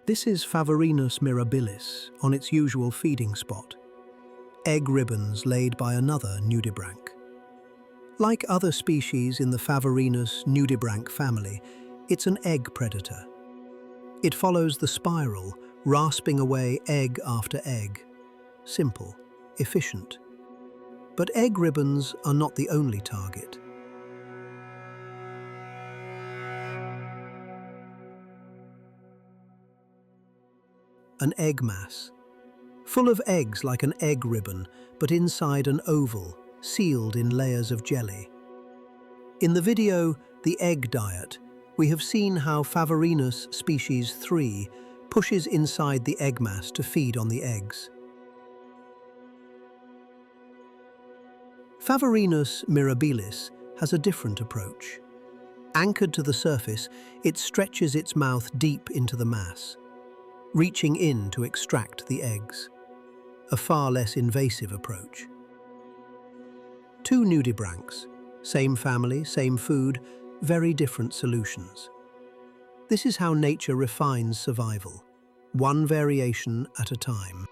This is Phavorinus mirabilis on its usual feeding spot, egg ribbons laid by another nudibranch. Like other species in the Phavorinus nudibranch family, it's an egg predator. It follows the spiral, rasping away egg after egg. Simple, efficient. But egg ribbons are not the only target. An egg mass, full of eggs like an egg ribbon, but inside an oval, sealed in layers of jelly. In the video, The Egg Diet, we have seen how Phavorinus species 3 pushes inside the egg mass to feed on the eggs. Phavorinus mirabilis has a different approach. Anchored to the surface, it stretches its mouth deep into the mass, reaching in to extract the eggs. A far less invasive approach. Two nudibranchs, same family, same food, very different solutions. This is how nature refines survival, one variation at a time.